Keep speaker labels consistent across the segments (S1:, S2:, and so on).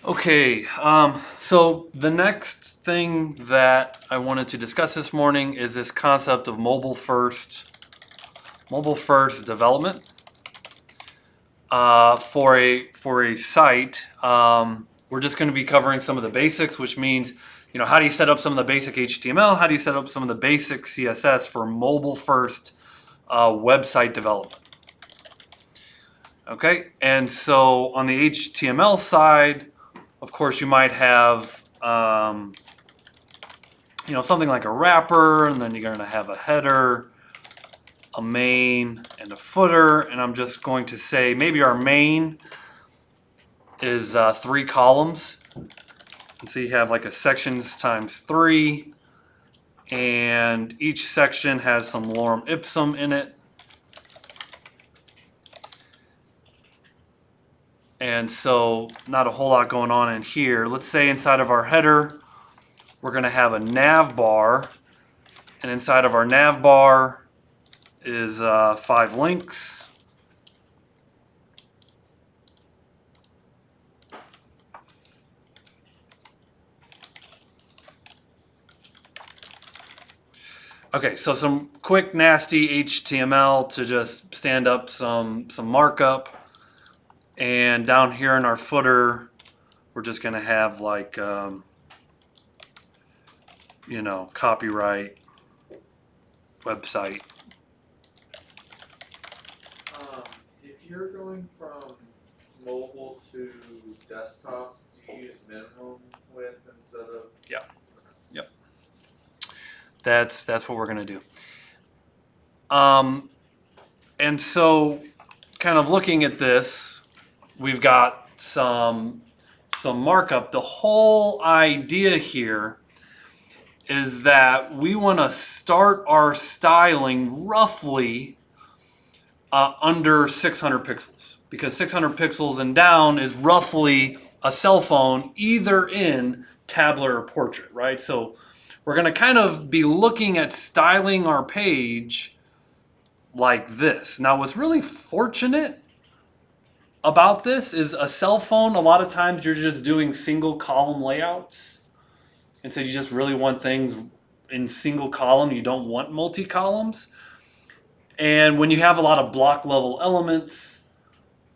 S1: Okay, so the next thing that I wanted to discuss this morning is this concept of mobile first development for a site. We're just going to be covering some of the basics, which means, how do you set up some of the basic HTML? How do you set up some of the basic CSS for mobile first website development? Okay, and so on the HTML side, of course, you might have something like a wrapper, and then you're going to have a header, a main, and a footer. And I'm just going to say maybe our main is 3 columns. And so you have like a sections times 3, and each section has some lorem ipsum in it. And so not a whole lot going on in here. Let's say inside of our header, we're going to have a nav bar, and inside of our nav bar is 5 links. Okay, so some quick nasty HTML to just stand up some markup. And down here in our footer, we're just going to have like, copyright, website.
S2: If you're going from mobile to desktop, do you use minimum width instead of?
S1: Yeah. Yep. That's what we're going to do. And so kind of looking at this, we've got some markup. The whole idea here is that we want to start our styling roughly under 600 pixels, because 600 pixels and down is roughly a cell phone, either in tablet or portrait, right? So we're going to kind of be looking at styling our page like this. Now, what's really fortunate about this is a cell phone, a lot of times you're just doing single column layouts. And so you just really want things in single column. You don't want multi-columns. And when you have a lot of block level elements,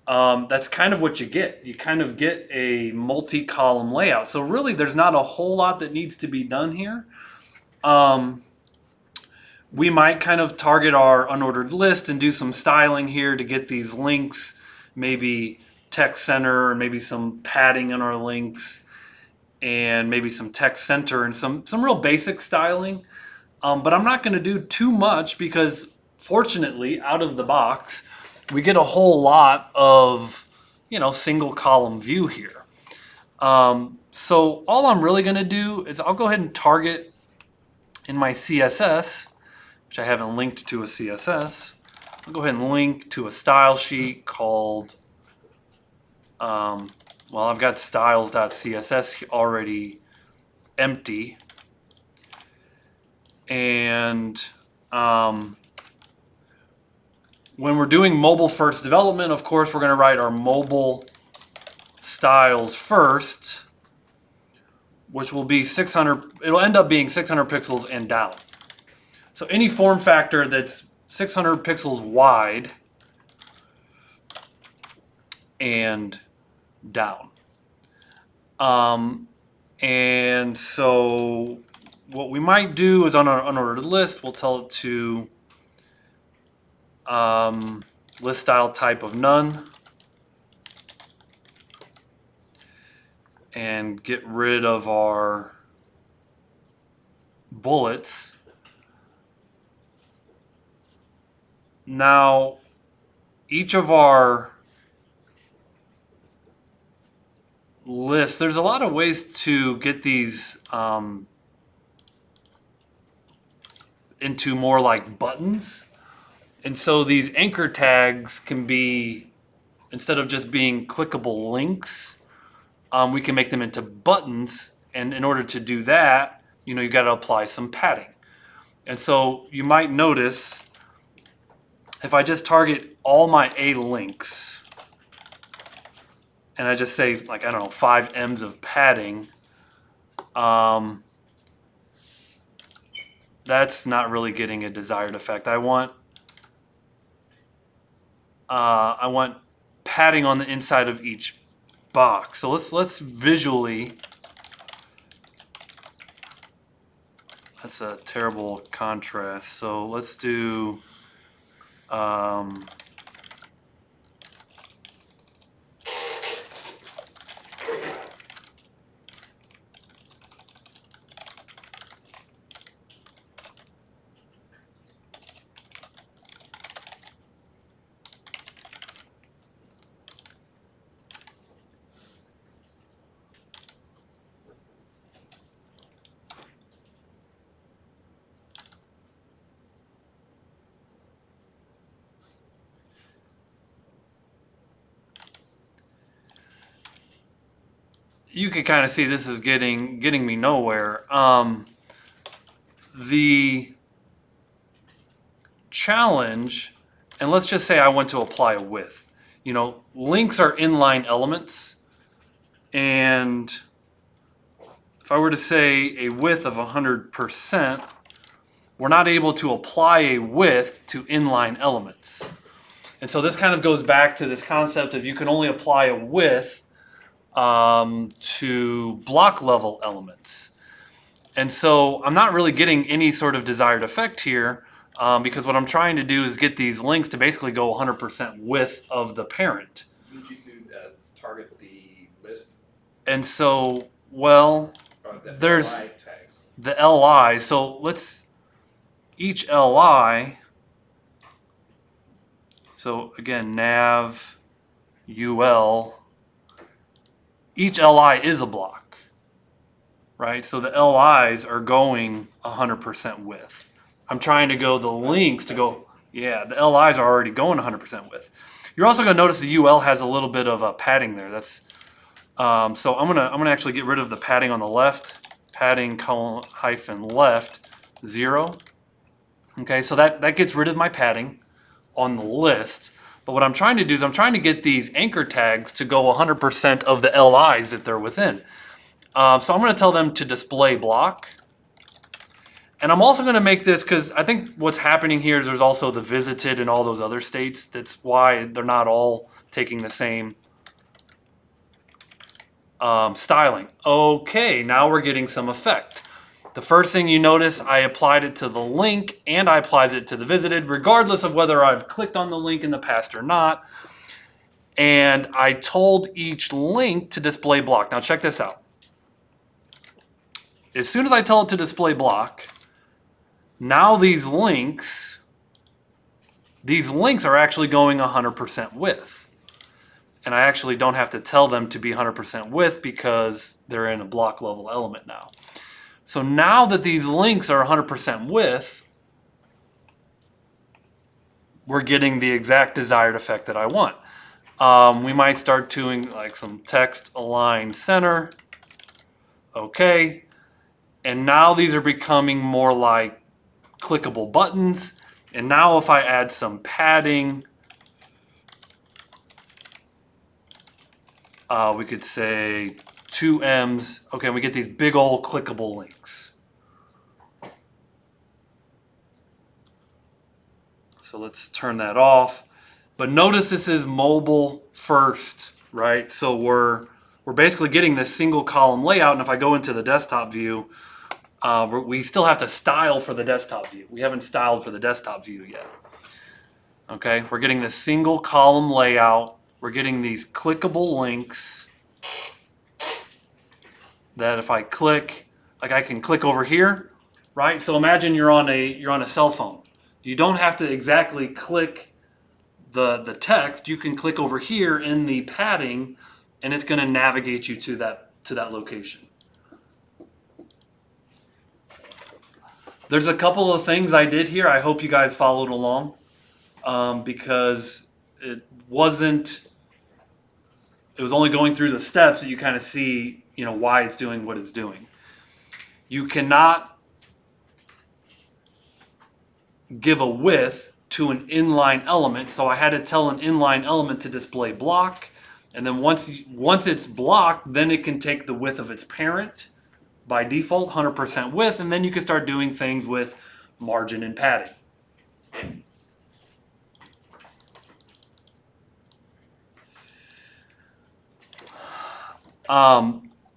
S1: that's kind of what you get. You kind of get a multi-column layout. So really there's not a whole lot that needs to be done here. We might kind of target our unordered list and do some styling here to get these links, maybe text center, and maybe some padding in our links, and maybe some text center and some real basic styling. But I'm not going to do too much because fortunately, out of the box, we get a whole lot of, single column view here. So all I'm really going to do is I'll go ahead and target in my CSS, which I haven't linked to a CSS. I'll go ahead and link to a style sheet called, I've got styles.css already empty. And when we're doing mobile first development, of course, we're going to write our mobile styles first, which will be 600. It'll end up being 600 pixels and down. So any form factor that's 600 pixels wide and down. And so what we might do is on our unordered list, we'll tell it to list style type of none, and get rid of our bullets. Now, each of our lists, there's a lot of ways to get these into more like buttons. And so these anchor tags can be, instead of just being clickable links, we can make them into buttons. And in order to do that, you got to apply some padding. And so you might notice if I just target all my A links and I just say like, I don't know, 5 ems of padding, that's not really getting a desired effect. I want padding on the inside of each box. So let's visually. That's a terrible contrast. So let's do. You can kind of see this is getting me nowhere. The challenge, and let's just say I want to apply a width. You know, links are inline elements, and if I were to say a width of 100%, we're not able to apply a width to inline elements. And so this kind of goes back to this concept of you can only apply a width to block level elements. And so I'm not really getting any sort of desired effect here because what I'm trying to do is get these links to basically go 100% width of the parent.
S3: Did you target the list?
S1: And so, well, there's
S3: LI tags.
S1: the LI. So let's, each LI, so again, nav, UL, each LI is a block, right? So the LIs are going 100% width. I'm trying to go the links to go, yeah, the LIs are already going 100% width. You're also going to notice the UL has a little bit of a padding there. That's so I'm gonna actually get rid of the padding on the left, padding colon hyphen left 0. Okay, so that gets rid of my padding on the list. But what I'm trying to do is I'm trying to get these anchor tags to go 100% of the LIs that they're within. So I'm going to tell them to display block. And I'm also going to make this, because I think what's happening here is there's also the visited in all those other states. That's why they're not all taking the same styling. Okay, now we're getting some effect. The first thing you notice, I applied it to the link and I applied it to the visited, regardless of whether I've clicked on the link in the past or not. And I told each link to display block. Now check this out. As soon as I tell it to display block, now these links are actually going 100% width. And I actually don't have to tell them to be 100% width because they're in a block level element now. So now that these links are 100% width, we're getting the exact desired effect that I want. We might start doing like some text align center. Okay. And now these are becoming more like clickable buttons. And now if I add some padding, we could say 2 M's. Okay, we get these big old clickable links. So let's turn that off. But notice this is mobile first, right? So we're basically getting this single column layout. And if I go into the desktop view, we still have to style for the desktop view. We haven't styled for the desktop view yet. Okay, we're getting this single column layout. We're getting these clickable links that if I click, like I can click over here, right? So imagine you're on a cell phone. You don't have to exactly click the text. You can click over here in the padding, and it's going to navigate you to that location. There's a couple of things I did here. I hope you guys followed along because it was only going through the steps that you kind of see, why it's doing what it's doing. You cannot give a width to an inline element, so I had to tell an inline element to display block, And then once it's blocked, then it can take the width of its parent by default, 100% width, and then you can start doing things with margin and padding.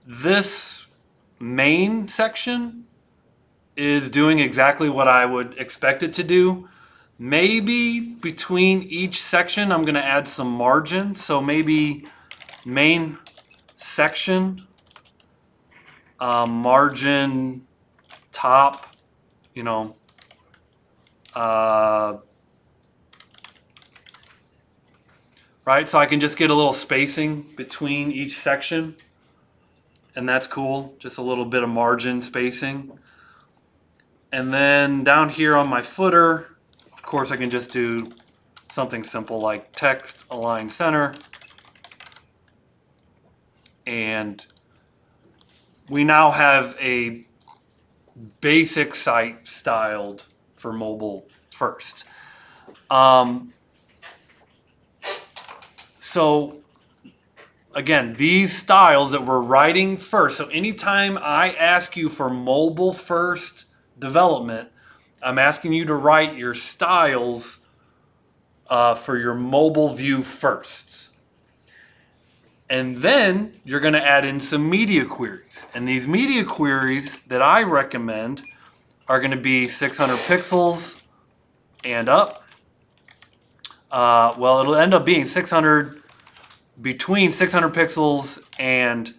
S1: This main section is doing exactly what I would expect it to do. Maybe between each section, I'm going to add some margin. So maybe main section, margin top, you know, right? So I can just get a little spacing between each section. And that's cool. Just a little bit of margin spacing. And then down here on my footer, of course, I can just do something simple like text align center. And we now have a basic site styled for mobile first. So again, these styles that we're writing first. So anytime I ask you for mobile first development, I'm asking you to write your styles for your mobile view first. And then you're going to add in some media queries. And these media queries that I recommend are going to be 600 pixels and up. Well, it'll end up being between 600 pixels and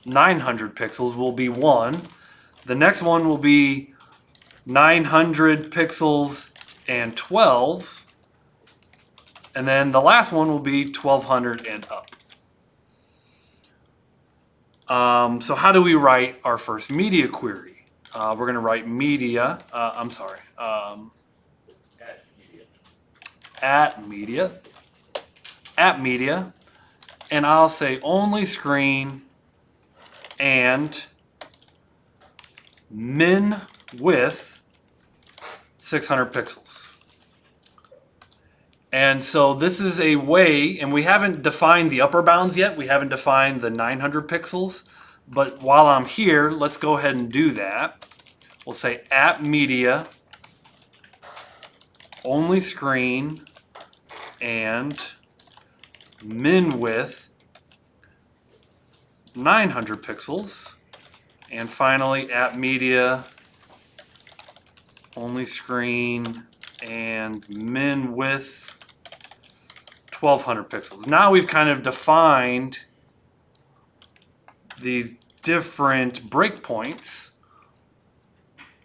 S1: 900 pixels will be one. The next one will be 900 pixels and 12. And then the last one will be 1200 and up. So how do we write our first media query? We're going to write media, at media, and I'll say only screen and min width 600 pixels. And so this is a way, and we haven't defined the upper bounds yet. We haven't defined the 900 pixels. But while I'm here, let's go ahead and do that. We'll say at media, only screen, and min width 900 pixels. And finally, at media, only screen, and min width 1200 pixels. Now we've kind of defined these different breakpoints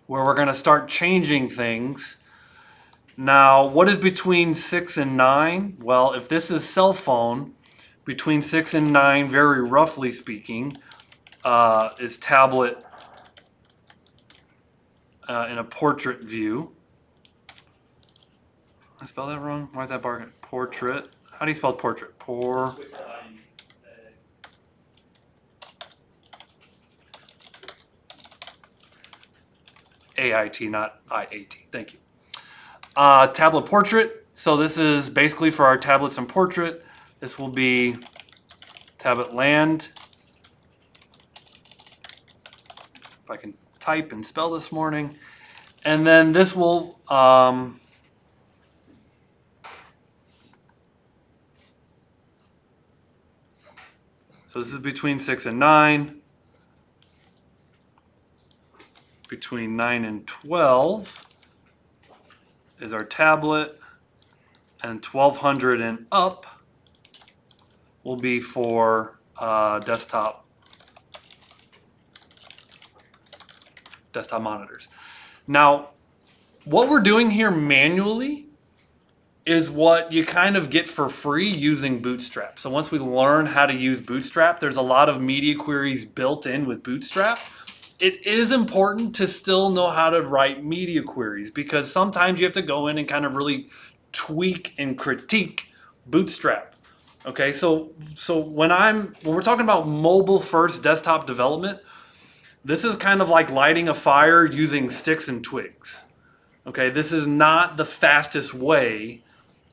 S1: where we're going to start changing things. Now, what is between 6 and 9? Well, if this is cell phone, between 6 and 9, very roughly speaking, is tablet in a portrait view. Did I spell that wrong? Why is that bar? Portrait. How do you spell portrait? AIT, not IAT. Thank you. Tablet portrait. So this is basically for our tablets and portrait. This will be tablet land. If I can type and spell this morning. And then this will so this is between 6 and 9. Between 9 and 12 is our tablet, and 1200 and up will be for desktop monitors. Now, what we're doing here manually is what you kind of get for free using Bootstrap. So once we learn how to use Bootstrap, there's a lot of media queries built in with Bootstrap. It is important to still know how to write media queries because sometimes you have to go in and kind of really tweak and critique Bootstrap. Okay, so when we're talking about mobile first desktop development, this is kind of like lighting a fire using sticks and twigs. Okay, this is not the fastest way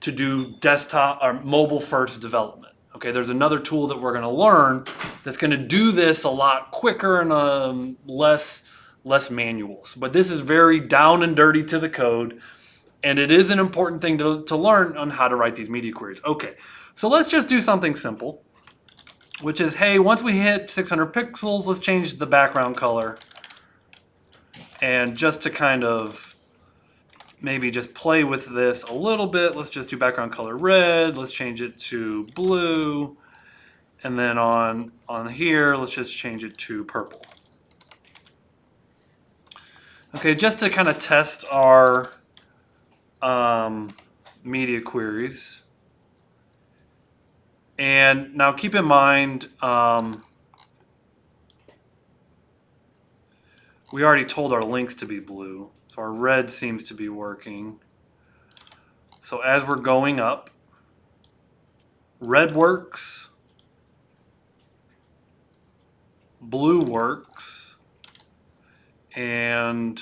S1: to do desktop or mobile first development. Okay, there's another tool that we're going to learn that's going to do this a lot quicker and less manual. But this is very down and dirty to the code, and it is an important thing to learn on how to write these media queries. Okay, so let's just do something simple, which is, hey, once we hit 600 pixels, let's change the background color. And just to kind of maybe just play with this a little bit, let's just do background color red. Let's change it to blue. And then on here, let's just change it to purple. Okay, just to kind of test our media queries. And now keep in mind, we already told our links to be blue. So our red seems to be working. So as we're going up, red works, blue works, and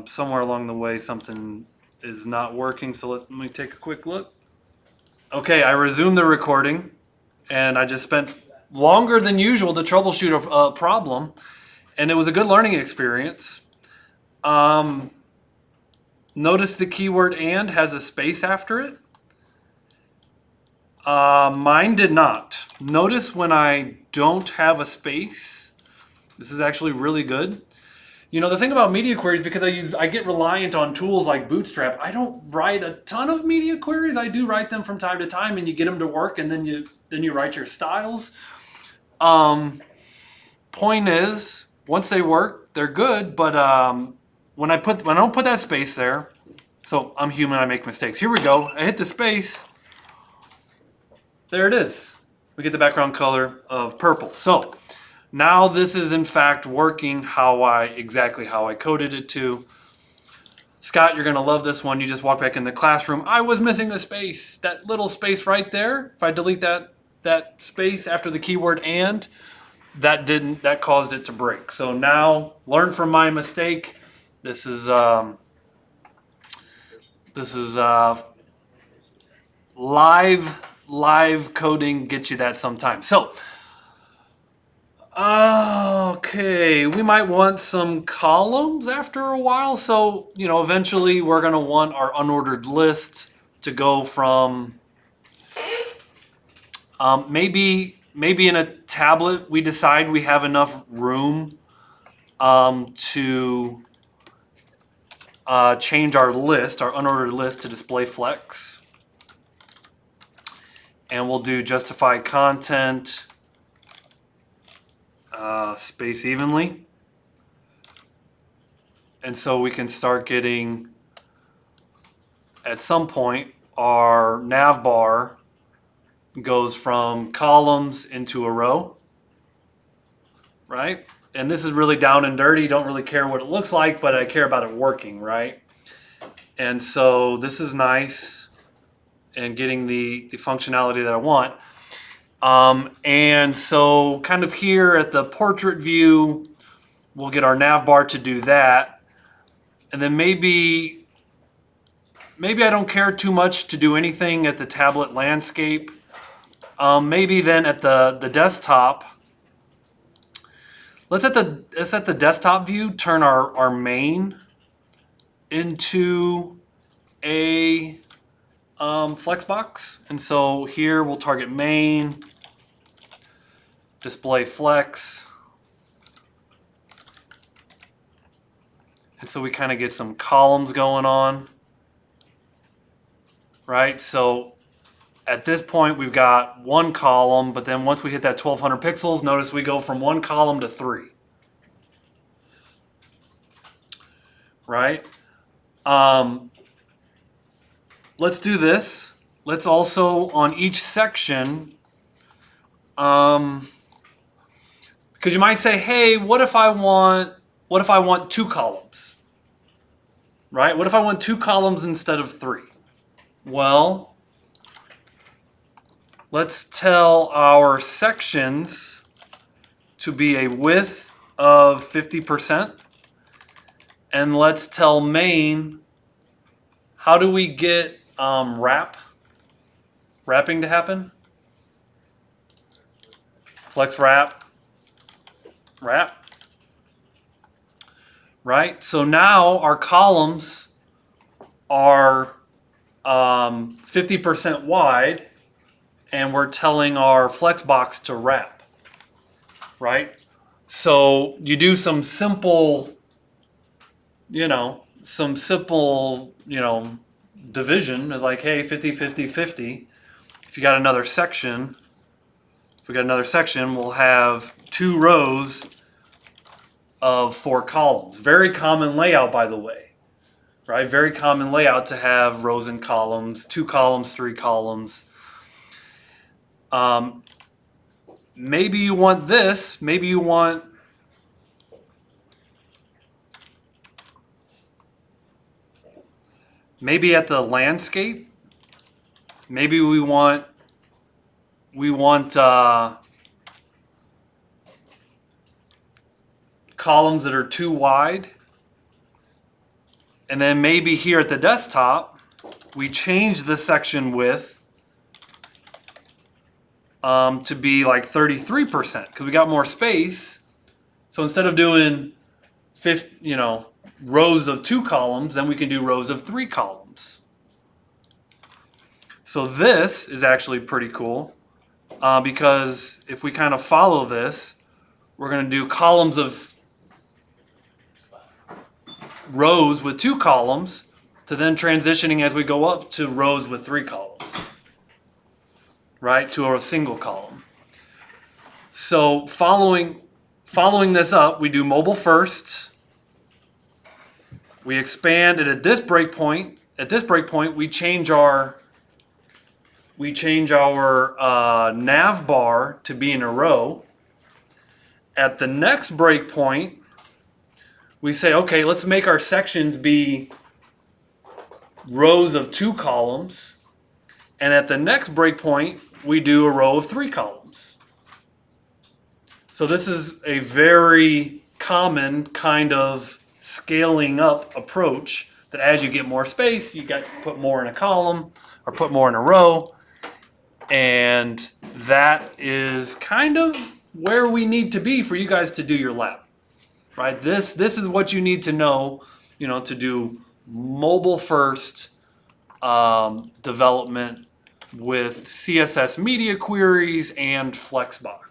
S1: somewhere along the way something is not working. So let me take a quick look. Okay, I resumed the recording, and I just spent longer than usual to troubleshoot a problem, and it was a good learning experience. Notice the keyword "and" has a space after it. Mine did not. Notice when I don't have a space, this is actually really good. You know, the thing about media queries, because I get reliant on tools like Bootstrap, I don't write a ton of media queries. I do write them from time to time, and you get them to work, and then you write your styles. Point is, once they work, they're good. But when I don't put that space there, so I'm human, I make mistakes. Here we go. I hit the space. There it is. We get the background color of purple. So now this is in fact working exactly how I coded it to. Scott, you're gonna love this one. You just walk back in the classroom. I was missing a space. That little space right there. If I delete that space after the keyword "and," that caused it to break. So now learn from my mistake. This is live coding gets you that sometimes. So okay, we might want some columns after a while. So, you know, eventually we're going to want our unordered list to go from maybe in a tablet we decide we have enough room to change our unordered list to display flex. And we'll do justify content space evenly. And so we can start getting, at some point, our nav bar goes from columns into a row, right? And this is really down and dirty. Don't really care what it looks like, but I care about it working, right? And so this is nice and getting the functionality that I want. And so kind of here at the portrait view, we'll get our nav bar to do that. And then maybe I don't care too much to do anything at the tablet landscape. Maybe then at the desktop, let's at the desktop view turn our main into a flex box. And so here we'll target main, display flex. And so we kind of get some columns going on, right? So at this point we've got one column, but then once we hit that 1200 pixels, notice we go from one column to 3, right? Let's do this. Let's also on each section, because you might say, hey, what if I want 2 columns? Right? What if I want 2 columns instead of 3? Well, let's tell our sections to be a width of 50%. And let's tell main, how do we get wrap wrapping to happen? Flex wrap. Right? So now our columns are 50% wide, and we're telling our flex box to wrap. Right? So you do some simple, division, like, hey, 50, 50, 50. If we got another section, we'll have 2 rows of 4 columns. Very common layout, by the way, right? Very common layout to have rows and columns, 2 columns, 3 columns. Maybe you want this. Maybe you want at the landscape. Maybe we want columns that are too wide. And then maybe here at the desktop, we change the section width to be like 33% because we got more space. So instead of doing rows of 2 columns, then we can do rows of 3 columns. So this is actually pretty cool because if we kind of follow this, we're going to do columns of rows with 2 columns to then transitioning as we go up to rows with 3 columns, right, to a single column. So following this up, we do mobile first. We expand, and at this breakpoint, we change our nav bar to be in a row. At the next breakpoint, we say, okay, let's make our sections be rows of 2 columns. And at the next breakpoint, we do a row of 3 columns. So this is a very common kind of scaling up approach that as you get more space, you got to put more in a column or put more in a row. And that is kind of where we need to be for you guys to do your lab. Right? This is what you need to know, to do mobile first development with CSS Media Queries and Flexbox.